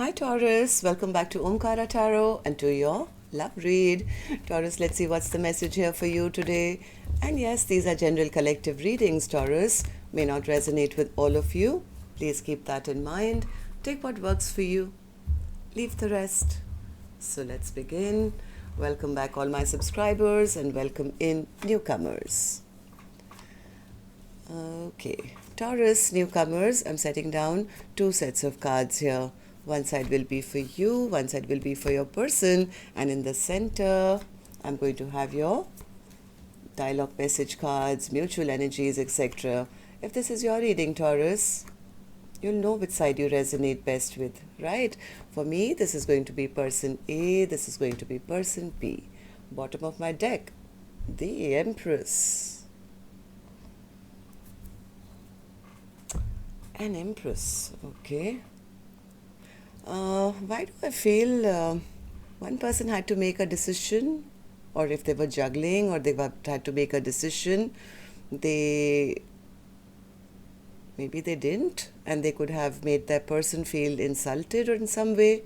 Hi Taurus, welcome back to Omkaratarot and to your love read. Taurus, let's see what's the message here for you today. And yes, these are general collective readings, Taurus. May not resonate with all of you. Please keep that in mind. Take what works for you. Leave the rest. So let's begin. Welcome back all my subscribers and welcome in newcomers. Okay, Taurus, newcomers, I'm setting down 2 sets of cards here. One side will be for you, one side will be for your person, and in the center, I'm going to have your dialogue message cards, mutual energies, etc. If this is your reading, Taurus, you'll know which side you resonate best with, right? For me, this is going to be person A, this is going to be person B. Bottom of my deck, the Empress. An Empress, okay. Why do I feel one person had to make a decision, or if they were juggling or they had to make a decision, maybe they didn't, and they could have made that person feel insulted or in some way.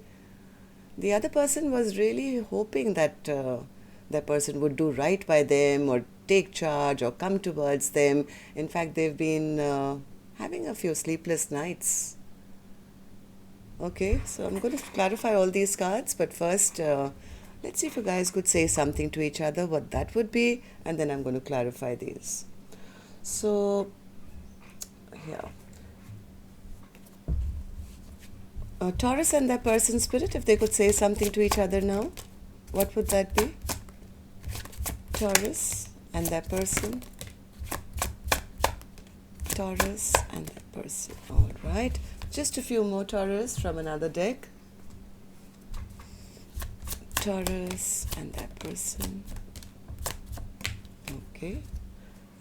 The other person was really hoping that that person would do right by them or take charge or come towards them. In fact, they've been having a few sleepless nights. Okay, so I'm going to clarify all these cards, but first, let's see if you guys could say something to each other, what that would be, and then I'm going to clarify these. So, here. Taurus and their person spirit, if they could say something to each other now, what would that be? Taurus and their person. Taurus and their person. All right. Just a few more Taurus from another deck. Taurus and that person. Okay.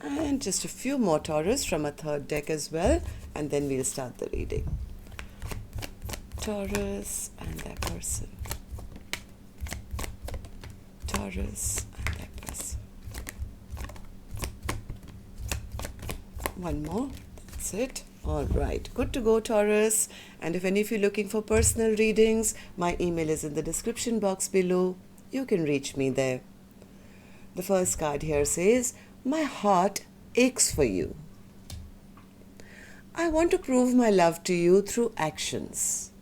And just a few more Taurus from a third deck as well. And then we'll start the reading. Taurus and that person. Taurus and that person. One more. That's it. All right, good to go, Taurus. And if any of you are looking for personal readings, my email is in the description box below. You can reach me there. The first card here says, my heart aches for you. I want to prove my love to you through actions.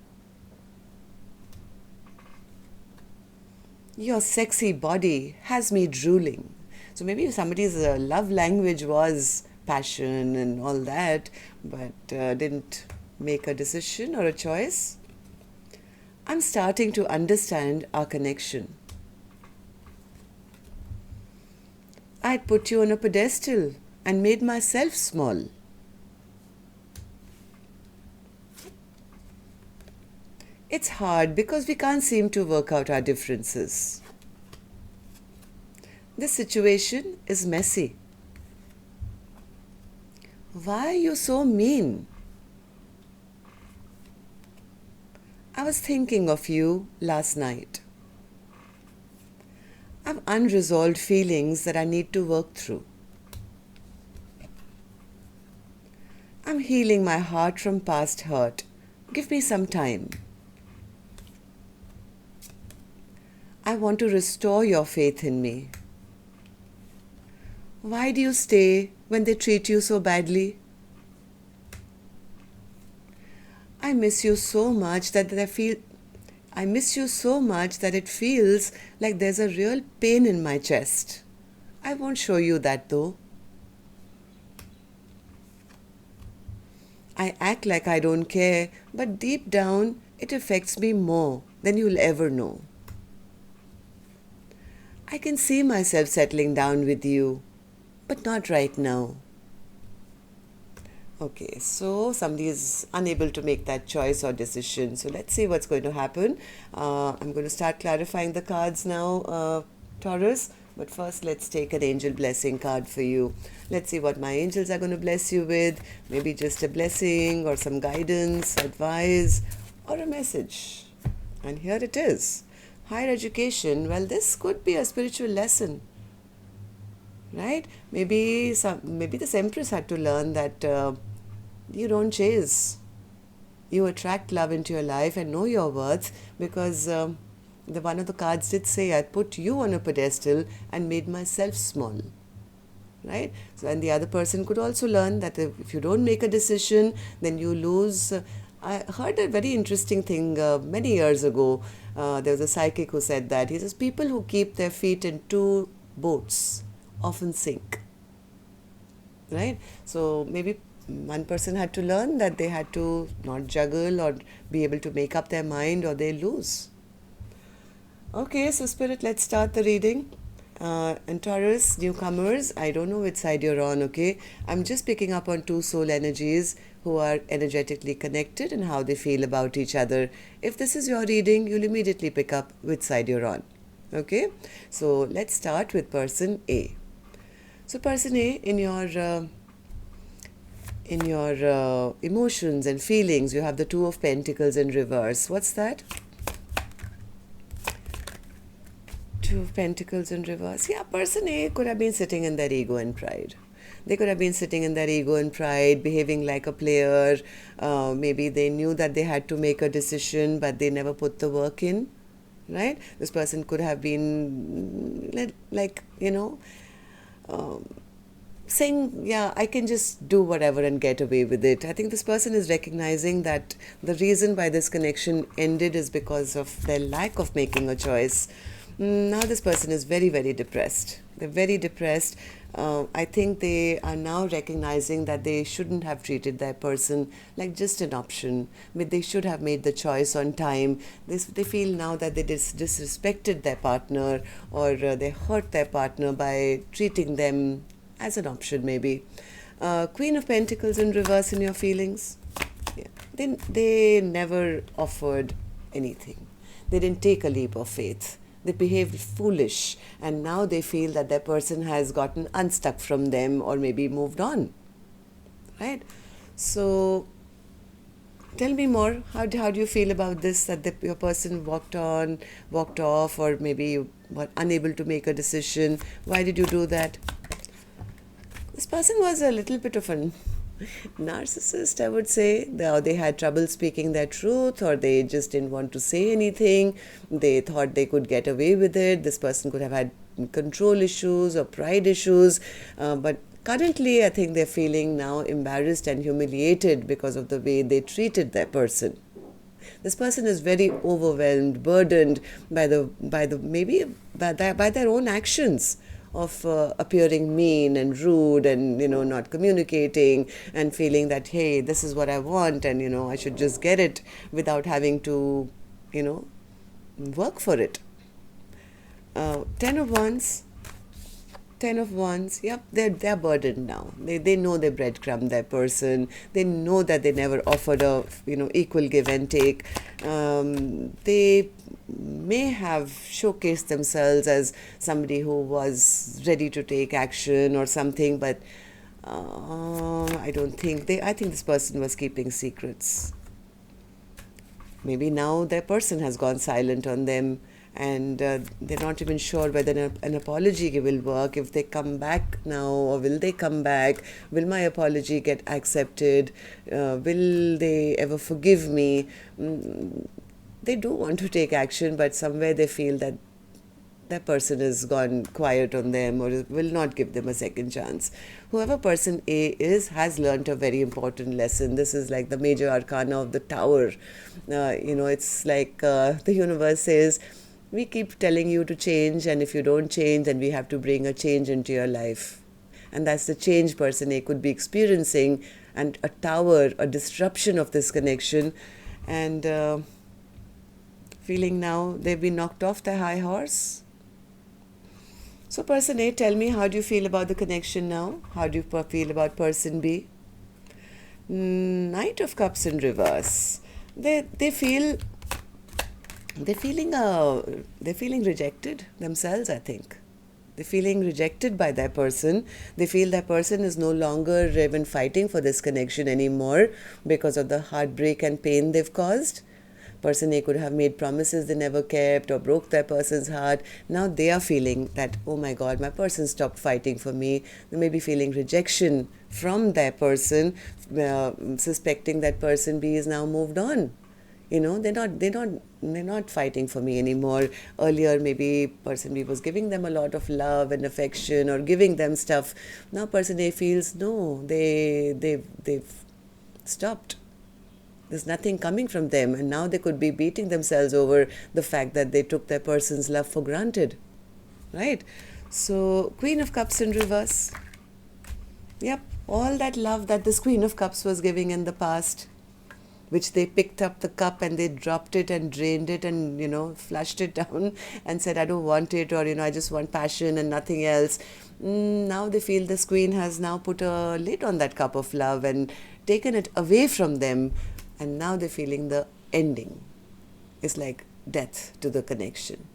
Your sexy body has me drooling. So maybe somebody's love language was passion and all that, but didn't make a decision or a choice. I'm starting to understand our connection. I'd put you on a pedestal and made myself small. It's hard because we can't seem to work out our differences. This situation is messy. Why are you so mean? I was thinking of you last night. I have unresolved feelings that I need to work through. I'm healing my heart from past hurt. Give me some time. I want to restore your faith in me. Why do you stay when they treat you so badly? I miss you so much that it feels like there's a real pain in my chest. I won't show you that though. I act like I don't care, but deep down it affects me more than you'll ever know. I can see myself settling down with you, but not right now. Okay, so somebody is unable to make that choice or decision. So let's see what's going to happen. I'm going to start clarifying the cards now, Taurus. But first, let's take an angel blessing card for you. Let's see what my angels are going to bless you with. Maybe just a blessing or some guidance, advice, or a message. And here it is. Higher education. Well, this could be a spiritual lesson. Right? Maybe this Empress had to learn that you don't chase. You attract love into your life and know your worth, because the one of the cards did say, I put you on a pedestal and made myself small. Right? So, and the other person could also learn that if you don't make a decision, then you lose. I heard a very interesting thing many years ago. There was a psychic who said that. He says, people who keep their feet in two boats often sink. Right? So, maybe one person had to learn that they had to not juggle or be able to make up their mind, or they lose. Okay, so Spirit, let's start the reading. And Taurus, newcomers, I don't know which side you're on, okay? I'm just picking up on two soul energies who are energetically connected and how they feel about each other. If this is your reading, you'll immediately pick up which side you're on, okay? So let's start with person A. So person A, in your emotions and feelings, you have the Two of Pentacles in reverse. What's that? Two of Pentacles in reverse. Yeah, person A could have been sitting in their ego and pride. They could have been sitting in their ego and pride, behaving like a player. Maybe they knew that they had to make a decision, but they never put the work in, right? This person could have been like, saying, yeah, I can just do whatever and get away with it. I think this person is recognizing that the reason why this connection ended is because of their lack of making a choice. Now this person is very, very depressed. They're very depressed. I think they are now recognizing that they shouldn't have treated that person like just an option. I mean, they should have made the choice on time. They feel now that they disrespected their partner, or they hurt their partner by treating them as an option, maybe. Queen of Pentacles in reverse in your feelings. Yeah. They never offered anything. They didn't take a leap of faith. They behaved foolish, and now they feel that their person has gotten unstuck from them, or maybe moved on, right? So tell me more. How do you feel about this, that your person walked off, or maybe you were unable to make a decision? Why did you do that? This person was a little bit of a narcissist, I would say. They had trouble speaking their truth, or they just didn't want to say anything. They thought they could get away with it. This person could have had control issues or pride issues, but currently I think they're feeling now embarrassed and humiliated because of the way they treated their person. This person is very overwhelmed, burdened by their own actions of appearing mean and rude, and not communicating, and feeling that, hey, this is what I want, and I should just get it without having to work for it. Ten of Wands. Yep, they're burdened now. They know they breadcrumb their person. They know that they never offered a equal give and take. They may have showcased themselves as somebody who was ready to take action or something, but I think this person was keeping secrets. Maybe now their person has gone silent on them, and they're not even sure whether an apology will work. If they come back now, or will they come back? Will my apology get accepted? Will they ever forgive me? They do want to take action, but somewhere they feel that that person has gone quiet on them, or will not give them a second chance. Whoever person A is has learnt a very important lesson. This is like the major arcana of the Tower. It's like the universe says, we keep telling you to change, and if you don't change, then we have to bring a change into your life. And that's the change person A could be experiencing, and a tower, a disruption of this connection, and feeling now they've been knocked off their high horse. So person A, tell me, how do you feel about the connection now? How do you feel about person B? Knight of Cups in reverse. They're feeling rejected themselves, I think. They're feeling rejected by their person. They feel their person is no longer even fighting for this connection anymore because of the heartbreak and pain they've caused. Person A could have made promises they never kept or broke their person's heart. Now they are feeling that, oh my God, my person stopped fighting for me. They may be feeling rejection from their person, suspecting that person B is now moved on. They're not fighting for me anymore. Earlier, maybe person B was giving them a lot of love and affection or giving them stuff. Now person A feels no, they've stopped. There's nothing coming from them, and now they could be beating themselves over the fact that they took their person's love for granted, right? So Queen of Cups in reverse. Yep, all that love that this Queen of Cups was giving in the past, which they picked up the cup and they dropped it and drained it and, flushed it down and said, I don't want it, or, I just want passion and nothing else. Now they feel this queen has now put a lid on that cup of love and taken it away from them. And now they're feeling the ending. It's like death to the connection.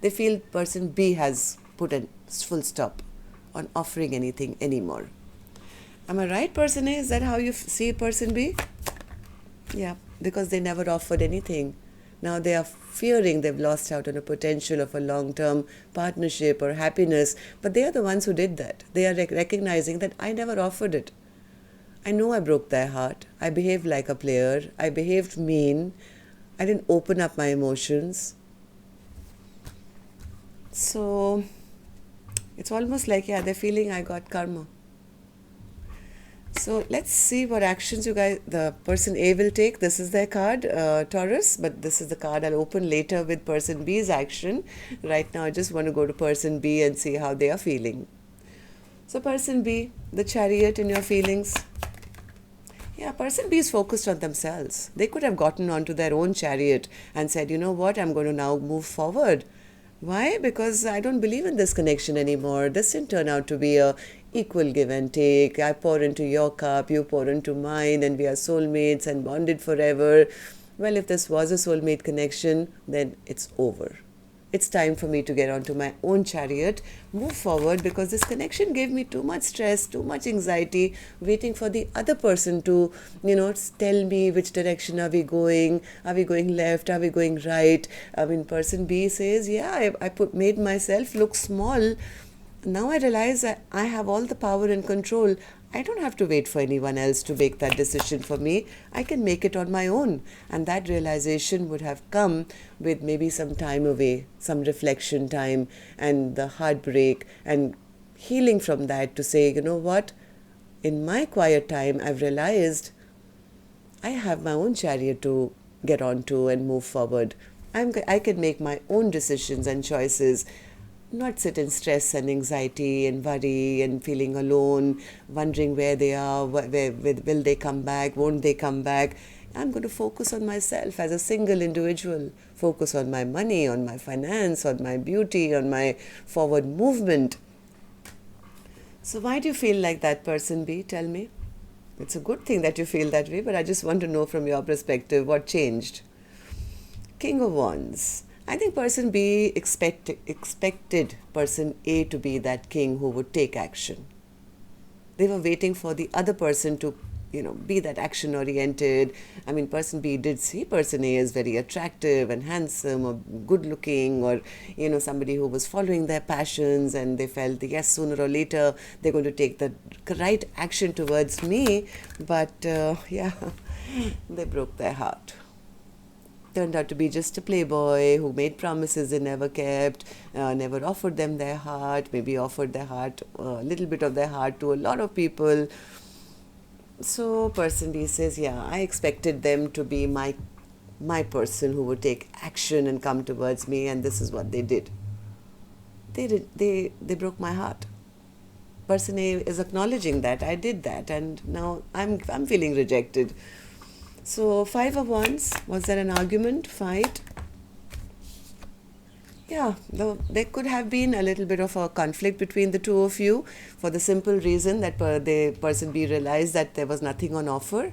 They feel person B has put a full stop on offering anything anymore. Am I right, person A? Is that how you see person B? Yeah, because they never offered anything. Now they are fearing they've lost out on a potential of a long-term partnership or happiness. But they are the ones who did that. They are recognizing that I never offered it. I know I broke their heart. I behaved like a player. I behaved mean. I didn't open up my emotions. So it's almost like, they're feeling I got karma. So let's see what actions the person A will take. This is their card, Taurus, but this is the card I'll open later with person B's action. Right now I just want to go to person B and see how they are feeling. So person B, the Chariot in your feelings. Yeah, person B is focused on themselves. They could have gotten onto their own chariot and said, you know what, I'm going to now move forward. Why? Because I don't believe in this connection anymore. This didn't turn out to be a equal give and take. I pour into your cup, you pour into mine, and we are soulmates and bonded forever. Well, if this was a soulmate connection, then it's over. It's time for me to get onto my own chariot, move forward, because this connection gave me too much stress, too much anxiety, waiting for the other person to, tell me which direction are we going left, are we going right. Person B says, I made myself look small. Now I realize that I have all the power and control. I don't have to wait for anyone else to make that decision for me. I can make it on my own. And that realization would have come with maybe some time away, some reflection time, and the heartbreak and healing from that to say, you know what, in my quiet time, I've realized I have my own chariot to get onto and move forward. I can make my own decisions and choices, not sit in stress and anxiety and worry and feeling alone, wondering where they are, will they come back, won't they come back. I'm going to focus on myself as a single individual, focus on my money, on my finance, on my beauty, on my forward movement. So why do you feel like that, person B? Tell me. It's a good thing that you feel that way, but I just want to know from your perspective what changed. King of Wands. I think person B expected person A to be that king who would take action. They were waiting for the other person to, be that action-oriented. Person B did see person A as very attractive and handsome or good-looking, or, somebody who was following their passions, and they felt that, yes, sooner or later they're going to take the right action towards me. But, they broke their heart. Turned out to be just a playboy who made promises they never kept, never offered them their heart, maybe offered their heart, a little bit of their heart to a lot of people. So person B says, I expected them to be my person who would take action and come towards me, and this is what they did. They broke my heart. Person A is acknowledging that I did that, and now I'm feeling rejected. So 5 of Wands, was there an argument, fight? Yeah, there could have been a little bit of a conflict between the two of you, for the simple reason that the person B realized that there was nothing on offer.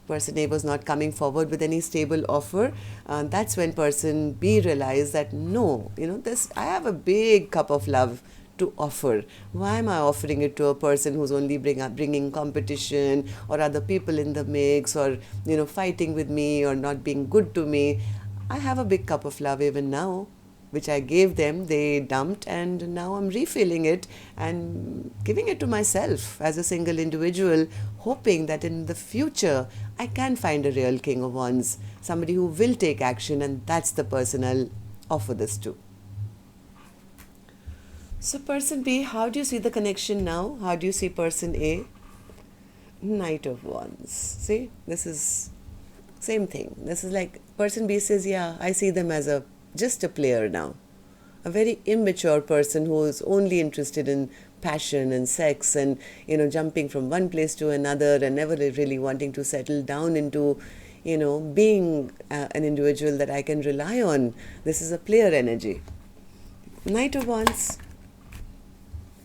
Person A was not coming forward with any stable offer. That's when person B realized that no, I have a big cup of love to offer. Why am I offering it to a person who's only bringing competition or other people in the mix, or fighting with me or not being good to me? I have a big cup of love even now, which I gave them, they dumped, and now I'm refilling it and giving it to myself as a single individual, hoping that in the future I can find a real King of Wands, somebody who will take action, and that's the person I'll offer this to. So person B, how do you see the connection now? How do you see person A? Knight of Wands. See, this is same thing. This is like person B says, yeah, I see them as just a player now. A very immature person who is only interested in passion and sex and, jumping from one place to another and never really wanting to settle down into, being an individual that I can rely on. This is a player energy. Knight of Wands.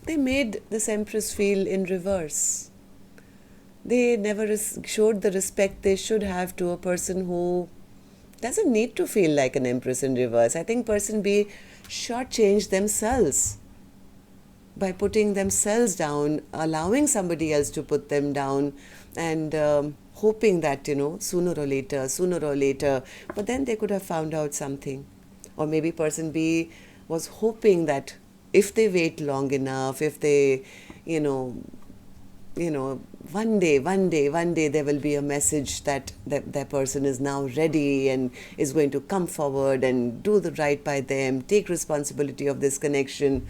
They made this Empress feel in reverse. They never showed the respect they should have to a person who doesn't need to feel like an Empress in reverse. I think person B shortchanged themselves by putting themselves down, allowing somebody else to put them down, and hoping that, sooner or later, but then they could have found out something. Or maybe person B was hoping that if they wait long enough, if they, one day there will be a message that that person is now ready and is going to come forward and do the right by them, take responsibility of this connection.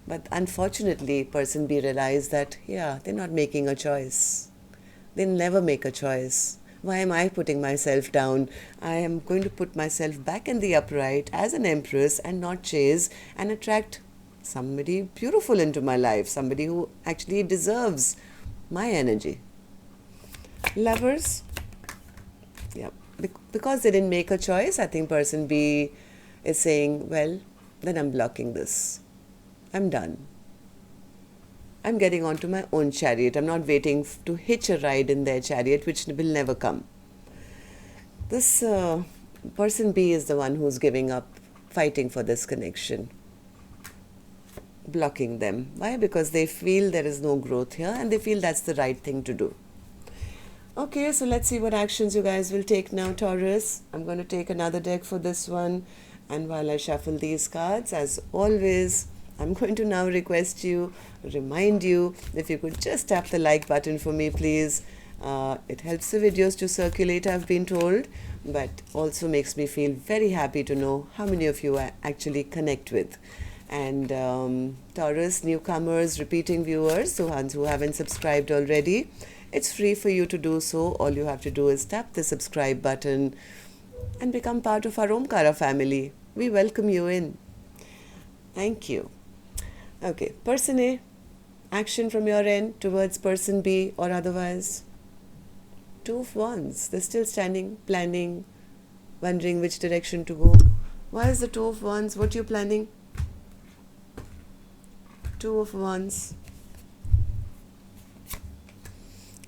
But unfortunately, person B realized that, they're not making a choice. They'll never make a choice. Why am I putting myself down? I am going to put myself back in the upright as an Empress and not chase and attract somebody beautiful into my life, somebody who actually deserves my energy. Lovers, because they didn't make a choice, I think person B is saying, well, then I'm blocking this. I'm done. I'm getting onto my own chariot. I'm not waiting to hitch a ride in their chariot, which will never come. This person B is the one who's giving up fighting for this connection, blocking them. Why? Because they feel there is no growth here and they feel that's the right thing to do. Okay, so let's see what actions you guys will take now, Taurus. I'm going to take another deck for this one, and while I shuffle these cards, as always, I'm going to now remind you, if you could just tap the like button for me, please. It helps the videos to circulate, I've been told, but also makes me feel very happy to know how many of you I actually connect with. And Taurus, newcomers, repeating viewers, the ones who haven't subscribed already, it's free for you to do so. All you have to do is tap the subscribe button and become part of our Omkara family. We welcome you in. Thank you. Okay, person A, action from your end towards person B or otherwise. Two of Wands. They're still standing, planning, wondering which direction to go. Why is the Two of Wands? What are you planning? Two of Wands.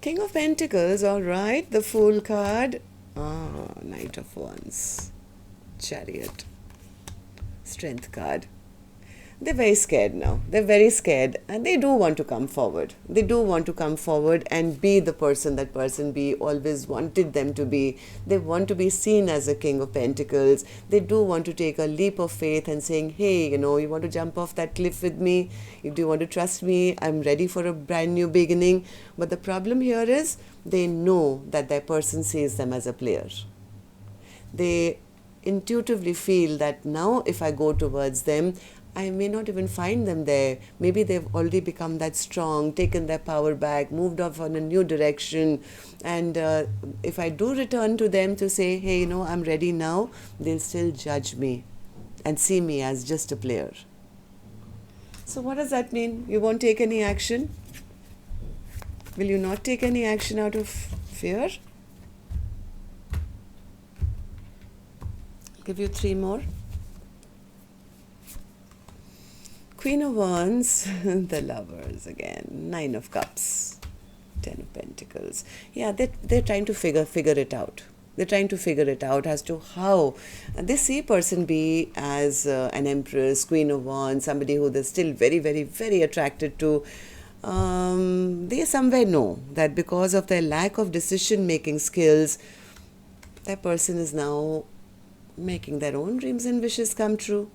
King of Pentacles, all right. The Fool card. Knight of Wands. Chariot. Strength card. They're very scared now. They're very scared and they do want to come forward. They do want to come forward and be the person that person B always wanted them to be. They want to be seen as a King of Pentacles. They do want to take a leap of faith and saying, hey, you want to jump off that cliff with me? Do you want to trust me? I'm ready for a brand new beginning. But the problem here is they know that their person sees them as a player. They intuitively feel that now if I go towards them, I may not even find them there. Maybe they've already become that strong, taken their power back, moved off on a new direction. And if I do return to them to say, hey, I'm ready now, they'll still judge me and see me as just a player. So what does that mean? You won't take any action? Will you not take any action out of fear? I'll give you 3 more. Queen of Wands, the Lovers again, 9 of Cups, 10 of Pentacles. Yeah, they're trying to figure it out. They're trying to figure it out as to how they see person B as an Empress, Queen of Wands, somebody who they're still very, very, very attracted to. They somewhere know that because of their lack of decision-making skills, that person is now making their own dreams and wishes come true.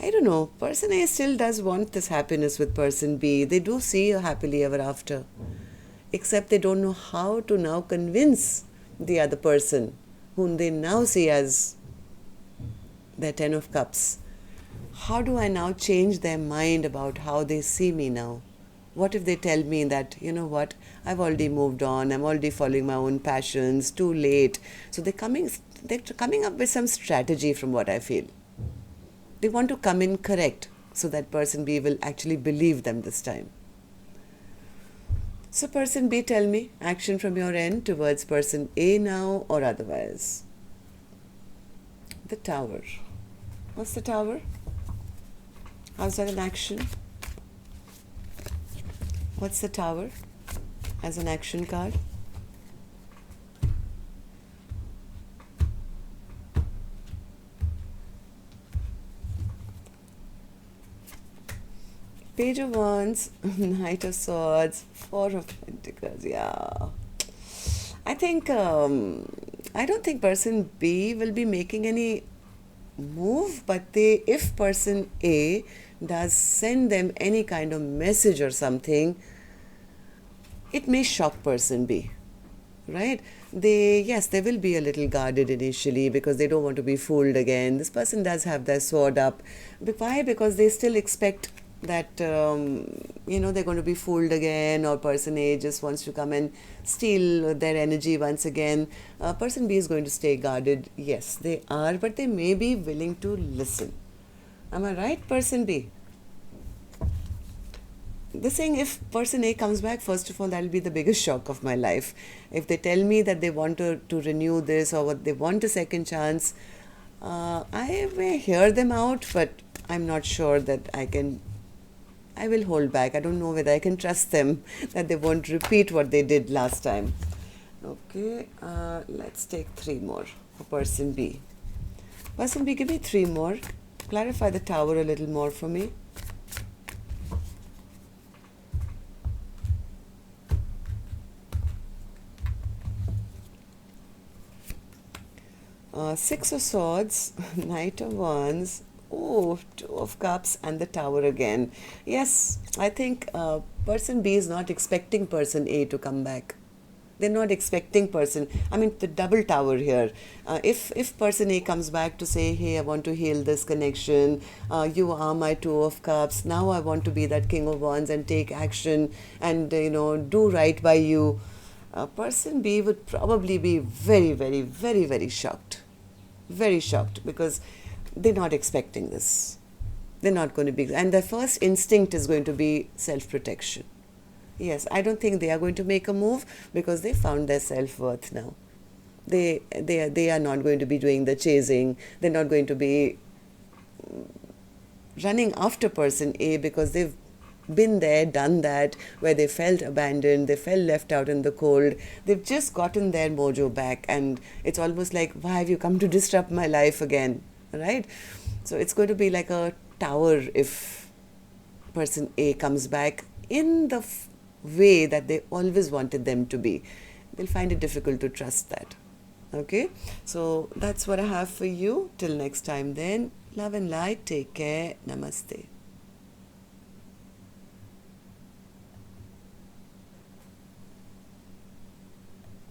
I don't know, person A still does want this happiness with person B. They do see a happily ever after. Except they don't know how to now convince the other person, whom they now see as their Ten of Cups. How do I now change their mind about how they see me now? What if they tell me that, you know what, I've already moved on, I'm already following my own passions, too late. So they're coming up with some strategy from what I feel. They want to come in correct so that person B will actually believe them this time. So person B, tell me, action from your end towards person A now or otherwise. The Tower. What's the Tower? How's that an action? What's the Tower as an action card? Page of Wands, Knight of Swords, Four of Pentacles. Yeah. I don't think person B will be making any move, but if person A does send them any kind of message or something, it may shock person B, right? They will be a little guarded initially because they don't want to be fooled again. This person does have their sword up. Why? Because they still expect that they're going to be fooled again, or person A just wants to come and steal their energy once again. Person B is going to stay guarded. Yes, they are, but they may be willing to listen. Am I right, person B? They're saying if person A comes back, first of all, that will be the biggest shock of my life. If they tell me that they want to renew this, or what they want a second chance, I may hear them out, but I'm not sure that I will hold back. I don't know whether I can trust them that they won't repeat what they did last time. Okay, let's take 3 more for person B. Person B, give me 3 more. Clarify the Tower a little more for me. Six of Swords, Knight of Wands, Two of Cups, and the Tower again. Yes, I think person B is not expecting person A to come back. They're not expecting the double Tower here. If person A comes back to say, hey, I want to heal this connection, you are my Two of Cups, now I want to be that King of Wands and take action and, do right by you, person B would probably be very, very, very, very shocked. Very shocked, because they're not expecting this. They're not going to be, and their first instinct is going to be self-protection. Yes, I don't think they are going to make a move because they found their self-worth now. They are not going to be doing the chasing. They're not going to be running after person A because they've been there, done that, where they felt abandoned, they felt left out in the cold. They've just gotten their mojo back, and it's almost like, why have you come to disrupt my life again, right? So it's going to be like a tower if person A comes back in the way that they always wanted them to be. They'll find it difficult to trust that. Okay, so that's what I have for you. Till next time then, love and light, take care, namaste.